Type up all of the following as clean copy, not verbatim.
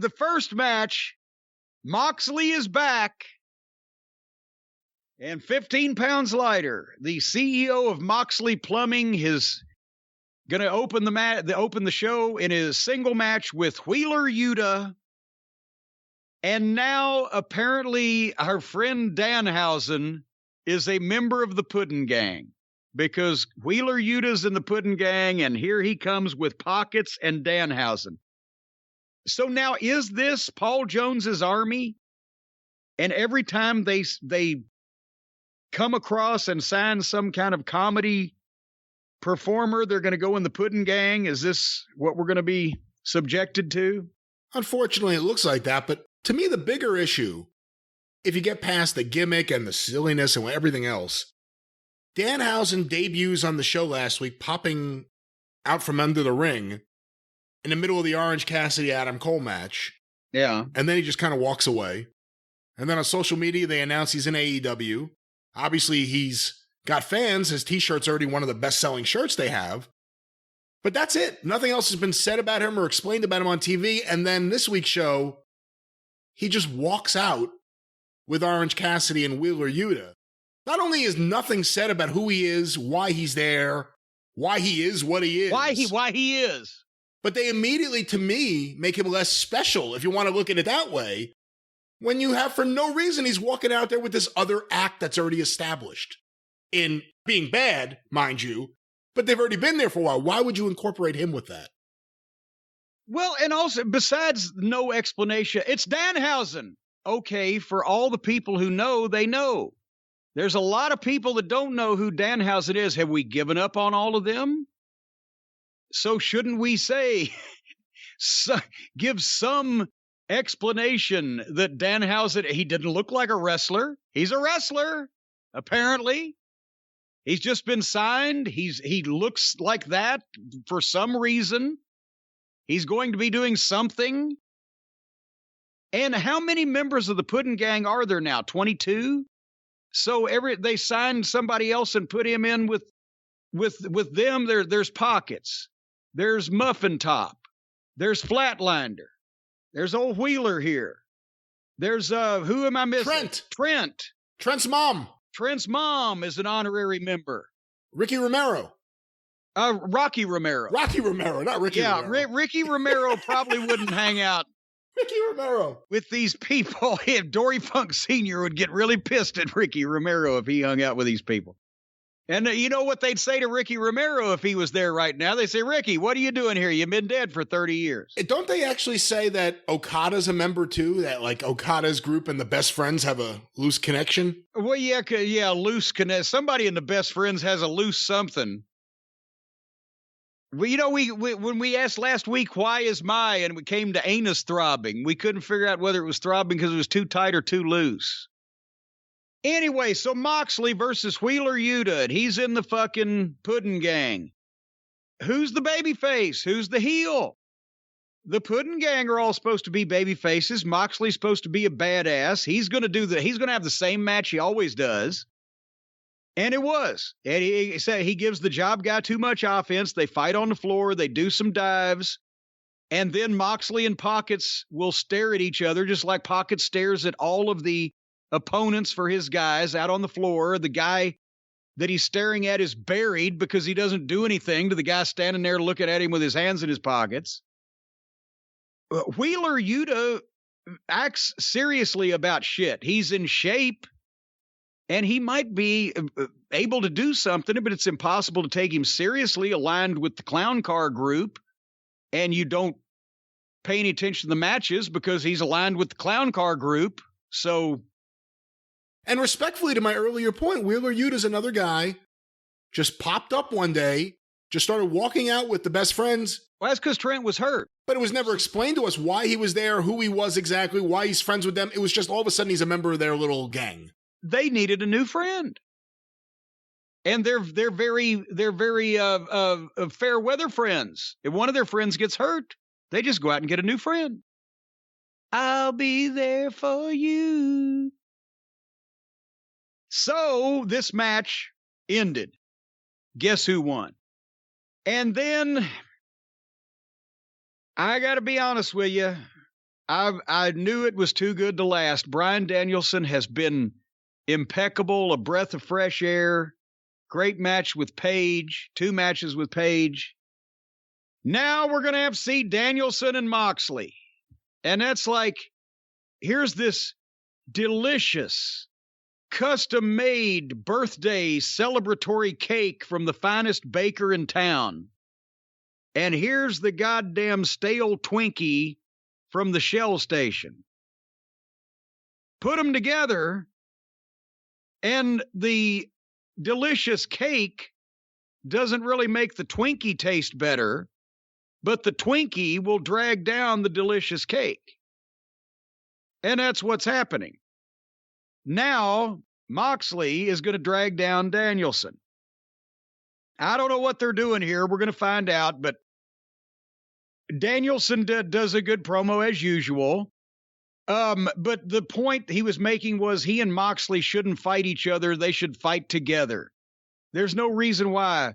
The first match, Moxley is back. And 15 pounds lighter, the CEO of Moxley Plumbing is going to open the show in his single match with Wheeler Yuta. And now, apparently, our friend Danhausen is a member of the Puddin' Gang, because Wheeler Yuta's in the Puddin' Gang, and here he comes with Pockets and Danhausen. So now, is this Paul Jones's army? And every time they come across and sign some kind of comedy performer, they're going to go in the Puddin' Gang? Is this what we're going to be subjected to? Unfortunately, it looks like that, but to me, the bigger issue, if you get past the gimmick and the silliness and everything else, Danhausen debuts on the show last week, popping out from under the ring in the middle of the Orange Cassidy-Adam Cole match. Yeah. And then he just kind of walks away. And then on social media, they announce he's in AEW. Obviously, he's got fans. His t-shirt's already one of the best-selling shirts they have. But that's it. Nothing else has been said about him or explained about him on TV. And then this week's show, he just walks out with Orange Cassidy and Wheeler Yuta. Not only is nothing said about who he is, why he's there, why he is what he is. Why he is. But they immediately, to me, make him less special, if you want to look at it that way, when you have, for no reason, he's walking out there with this other act that's already established. In being bad, mind you, but they've already been there for a while. Why would you incorporate him with that? Well, and also, besides no explanation, it's Danhausen. Okay, for all the people who know, they know. There's a lot of people that don't know who Danhausen is. Have we given up on all of them? So shouldn't we say, give some explanation that Danhausen, he didn't look like a wrestler. He's a wrestler, apparently. He's just been signed. He looks like that for some reason. He's going to be doing something. And how many members of the Puddin' Gang are there now? 22? So they signed somebody else and put him in with them. There's Pockets. There's Muffin Top. There's Flatlander. There's old Wheeler here. There's who am I missing? Trent. Trent's mom. Trent's mom is an honorary member. Ricky Romero. Rocky Romero. Rocky Romero, not Ricky Romero. Yeah, Ricky Romero probably wouldn't hang out Ricky Romero with these people. Dory Funk Sr. would get really pissed at Ricky Romero if he hung out with these people. And you know what they'd say to Ricky Romero if he was there right now? They say, Ricky, what are you doing here? You've been dead for 30 years. Don't they actually say that Okada's a member too? That like Okada's group and the Best Friends have a loose connection? Well, yeah, loose connection. Somebody in the Best Friends has a loose something. Well, you know, we when we asked last week, why is my, and we came to anus throbbing, we couldn't figure out whether it was throbbing because it was too tight or too loose. Anyway, so Moxley versus Wheeler Yuta, and he's in the fucking Puddin' Gang. Who's the baby face? Who's the heel? The Puddin' Gang are all supposed to be baby faces. Moxley's supposed to be a badass. He's going to have the same match he always does. And it was. And he said he gives the job guy too much offense. They fight on the floor. They do some dives. And then Moxley and Pockets will stare at each other, just like Pockets stares at all of the opponents for his guys out on the floor. The guy that he's staring at is buried because he doesn't do anything to the guy standing there looking at him with his hands in his pockets. Wheeler Yuta acts seriously about shit. He's in shape. And he might be able to do something, but it's impossible to take him seriously aligned with the Clown Car group. And you don't pay any attention to the matches because he's aligned with the Clown Car group. So. And respectfully to my earlier point, Wheeler Yuta's another guy, just popped up one day, just started walking out with the Best Friends. Well, that's because Trent was hurt. But it was never explained to us why he was there, who he was exactly, why he's friends with them. It was just all of a sudden he's a member of their little gang. They needed a new friend. And they're very fair weather friends. If one of their friends gets hurt, they just go out and get a new friend. I'll be there for you. So this match ended. Guess who won? And then I got to be honest with you. I knew it was too good to last. Bryan Danielson has been impeccable, a breath of fresh air. Great match with Paige, 2 matches with Paige. Now we're going to have to see Danielson and Moxley. And that's like, here's this delicious, custom-made birthday celebratory cake from the finest baker in town. And here's the goddamn stale Twinkie from the Shell station. Put them together, and the delicious cake doesn't really make the Twinkie taste better, but the Twinkie will drag down the delicious cake. And that's what's happening. Now, Moxley is going to drag down Danielson. I don't know what they're doing here. We're going to find out, but Danielson does a good promo as usual. But the point he was making was he and Moxley shouldn't fight each other. They should fight together. There's no reason why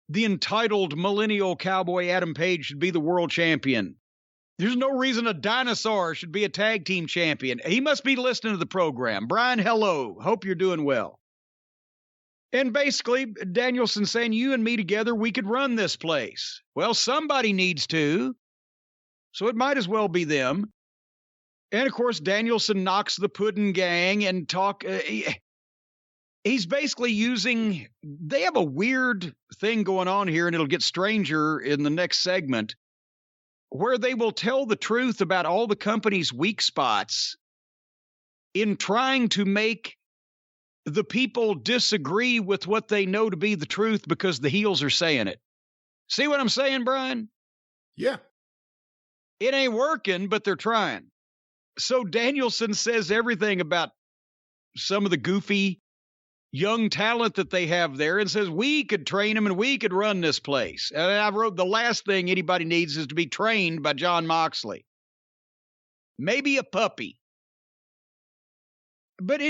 the entitled millennial cowboy Adam Page should be the world champion. There's no reason a dinosaur should be a tag team champion. He must be listening to the program. Brian, hello. Hope you're doing well. And basically, Danielson saying, you and me together, we could run this place. Well, somebody needs to, so it might as well be them. And, of course, Danielson knocks the Puddin' Gang and talk. He's basically using, they have a weird thing going on here, and it'll get stranger in the next segment, where they will tell the truth about all the company's weak spots in trying to make the people disagree with what they know to be the truth because the heels are saying it. See what I'm saying, Brian? Yeah. It ain't working, but they're trying. So Danielson says everything about some of the goofy young talent that they have there and says, we could train them and we could run this place. And I wrote, the last thing anybody needs is to be trained by Jon Moxley. Maybe a puppy. But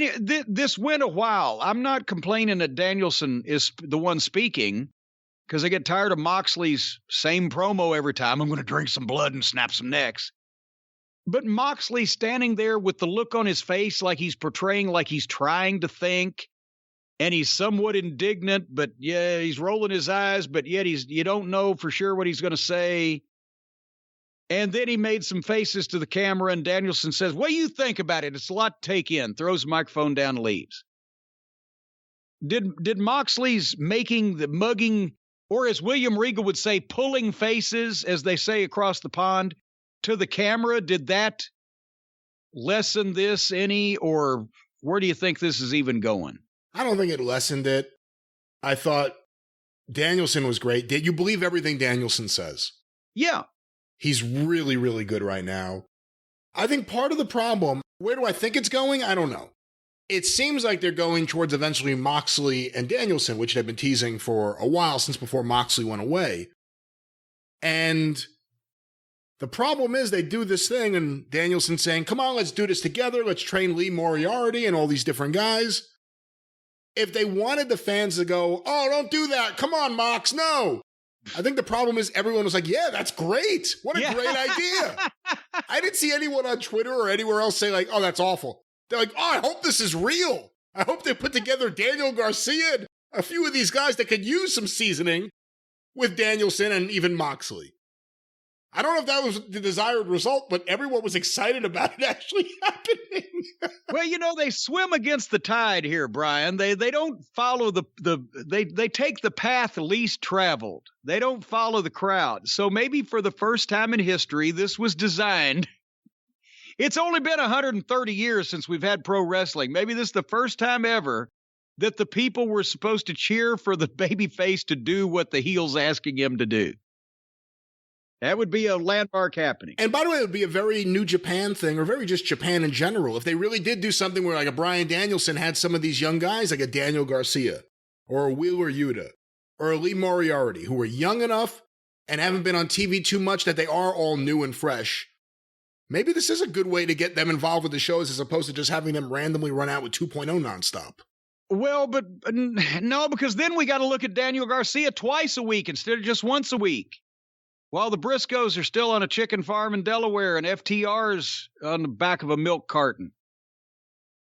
this went a while. I'm not complaining that Danielson is the one speaking because I get tired of Moxley's same promo every time. I'm going to drink some blood and snap some necks. But Moxley standing there with the look on his face like he's portraying like he's trying to think, and he's somewhat indignant, but yeah, he's rolling his eyes, but yet you don't know for sure what he's going to say. And then he made some faces to the camera, and Danielson says, what do you think about it? It's a lot to take in. Throws the microphone down and leaves. Did Moxley's making the mugging, or as William Regal would say, pulling faces, as they say across the pond, to the camera, did that lessen this any, or where do you think this is even going? I don't think it lessened it. I thought Danielson was great. Did you believe everything Danielson says? Yeah. He's really, really good right now. I think part of the problem, where do I think it's going? I don't know. It seems like they're going towards eventually Moxley and Danielson, which they've been teasing for a while, since before Moxley went away. And the problem is they do this thing and Danielson saying, come on, let's do this together. Let's train Lee Moriarty and all these different guys. If they wanted the fans to go, oh, don't do that. Come on, Mox. No. I think the problem is everyone was like, yeah, that's great. What a great idea. I didn't see anyone on Twitter or anywhere else say like, oh, that's awful. They're like, oh, I hope this is real. I hope they put together Daniel Garcia and a few of these guys that could use some seasoning with Danielson and even Moxley. I don't know if that was the desired result, but everyone was excited about it actually happening. Well, you know, they swim against the tide here, Brian. They don't follow they take the path least traveled. They don't follow the crowd. So maybe for the first time in history, this was designed. It's only been 130 years since we've had pro wrestling. Maybe this is the first time ever that the people were supposed to cheer for the babyface to do what the heel's asking him to do. That would be a landmark happening. And by the way, it would be a very New Japan thing, or very just Japan in general. If they really did do something where like a Bryan Danielson had some of these young guys, like a Daniel Garcia, or a Wheeler Yuta, or a Lee Moriarty, who are young enough and haven't been on TV too much that they are all new and fresh. Maybe this is a good way to get them involved with the shows as opposed to just having them randomly run out with 2.0 nonstop. Well, but no, because then we got to look at Daniel Garcia twice a week instead of just once a week. While the Briscoes are still on a chicken farm in Delaware and FTR's on the back of a milk carton.